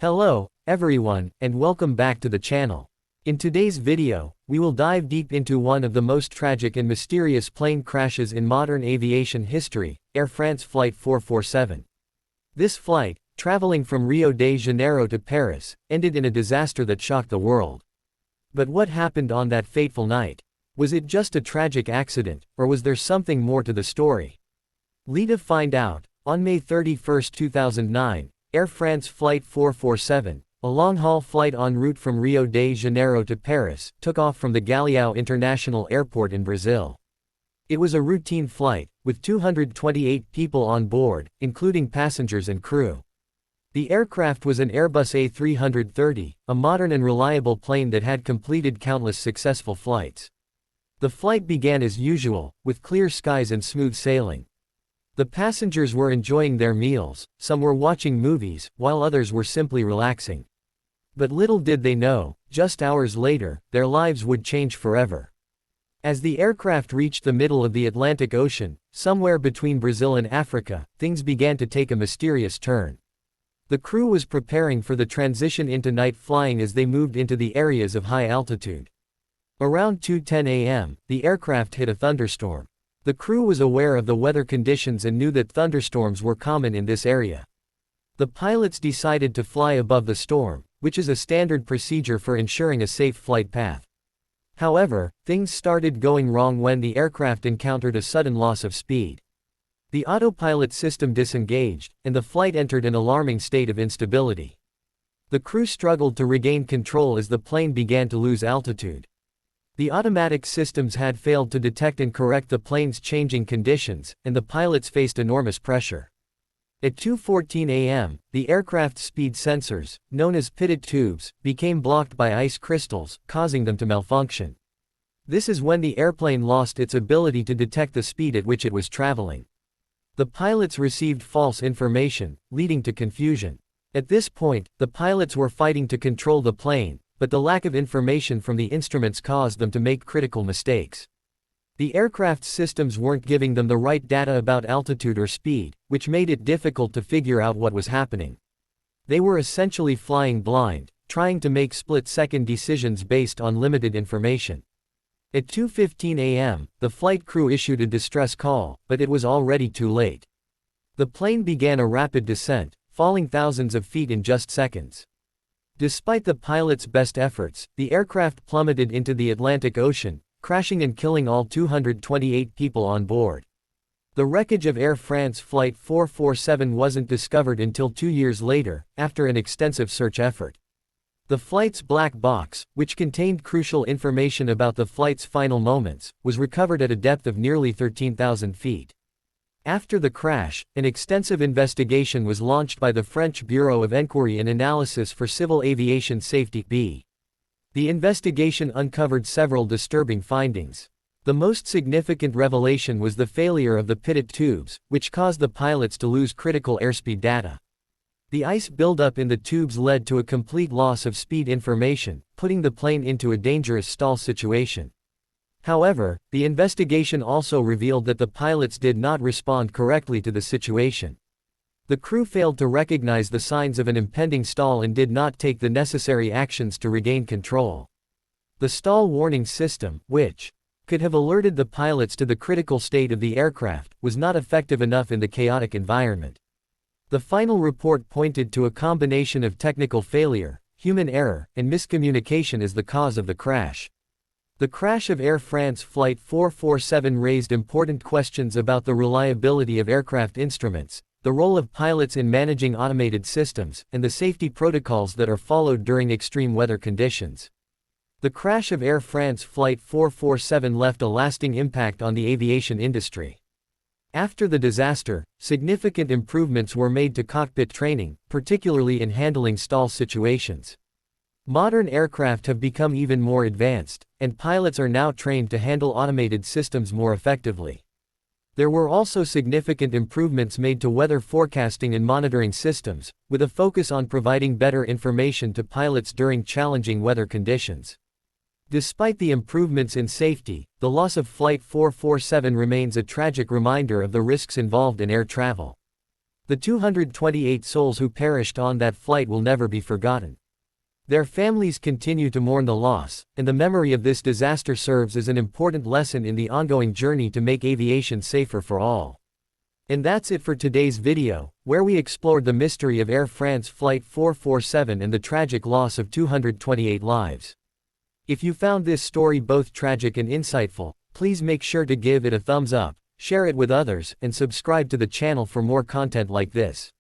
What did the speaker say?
Hello, everyone, and welcome back to the channel. In today's video, we will dive deep into one of the most tragic and mysterious plane crashes in modern aviation history, Air France Flight 447. This flight, traveling from Rio de Janeiro to Paris, ended in a disaster that shocked the world. But what happened on that fateful night? Was it just a tragic accident, or was there something more to the story? Let's find out. On May 31, 2009, Air France Flight 447, a long-haul flight en route from Rio de Janeiro to Paris, took off from the Galeão International Airport in Brazil. It was a routine flight, with 228 people on board, including passengers and crew. The aircraft was an Airbus A330, a modern and reliable plane that had completed countless successful flights. The flight began as usual, with clear skies and smooth sailing. The passengers were enjoying their meals, some were watching movies, while others were simply relaxing. But little did they know, just hours later, their lives would change forever. As the aircraft reached the middle of the Atlantic Ocean, somewhere between Brazil and Africa, things began to take a mysterious turn. The crew was preparing for the transition into night flying as they moved into the areas of high altitude. Around 2:10 a.m., the aircraft hit a thunderstorm. The crew was aware of the weather conditions and knew that thunderstorms were common in this area. The pilots decided to fly above the storm, which is a standard procedure for ensuring a safe flight path. However, things started going wrong when the aircraft encountered a sudden loss of speed. The autopilot system disengaged, and the flight entered an alarming state of instability. The crew struggled to regain control as the plane began to lose altitude. The automatic systems had failed to detect and correct the plane's changing conditions, and the pilots faced enormous pressure. At 2:14 a.m., the aircraft's speed sensors, known as pitted tubes, became blocked by ice crystals, causing them to malfunction. This is when the airplane lost its ability to detect the speed at which it was traveling. The pilots received false information, leading to confusion. At this point, the pilots were fighting to control the plane, but the lack of information from the instruments caused them to make critical mistakes. The aircraft's systems weren't giving them the right data about altitude or speed, which made it difficult to figure out what was happening. They were essentially flying blind, trying to make split-second decisions based on limited information. At 2:15 a.m., the flight crew issued a distress call, but it was already too late. The plane began a rapid descent, falling thousands of feet in just seconds. Despite the pilots' best efforts, the aircraft plummeted into the Atlantic Ocean, crashing and killing all 228 people on board. The wreckage of Air France Flight 447 wasn't discovered until 2 years later, after an extensive search effort. The flight's black box, which contained crucial information about the flight's final moments, was recovered at a depth of nearly 13,000 feet. After the crash, an extensive investigation was launched by the French Bureau of Enquiry and Analysis for Civil Aviation Safety (BAE). The investigation uncovered several disturbing findings. The most significant revelation was the failure of the pitted tubes, which caused the pilots to lose critical airspeed data. The ice buildup in the tubes led to a complete loss of speed information, putting the plane into a dangerous stall situation. However, the investigation also revealed that the pilots did not respond correctly to the situation. The crew failed to recognize the signs of an impending stall and did not take the necessary actions to regain control. The stall warning system, which could have alerted the pilots to the critical state of the aircraft, was not effective enough in the chaotic environment. The final report pointed to a combination of technical failure, human error, and miscommunication as the cause of the crash. The crash of Air France Flight 447 raised important questions about the reliability of aircraft instruments, the role of pilots in managing automated systems, and the safety protocols that are followed during extreme weather conditions. The crash of Air France Flight 447 left a lasting impact on the aviation industry. After the disaster, significant improvements were made to cockpit training, particularly in handling stall situations. Modern aircraft have become even more advanced, and pilots are now trained to handle automated systems more effectively. There were also significant improvements made to weather forecasting and monitoring systems, with a focus on providing better information to pilots during challenging weather conditions. Despite the improvements in safety, the loss of Flight 447 remains a tragic reminder of the risks involved in air travel. The 228 souls who perished on that flight will never be forgotten. Their families continue to mourn the loss, and the memory of this disaster serves as an important lesson in the ongoing journey to make aviation safer for all. And that's it for today's video, where we explored the mystery of Air France Flight 447 and the tragic loss of 228 lives. If you found this story both tragic and insightful, please make sure to give it a thumbs up, share it with others, and subscribe to the channel for more content like this.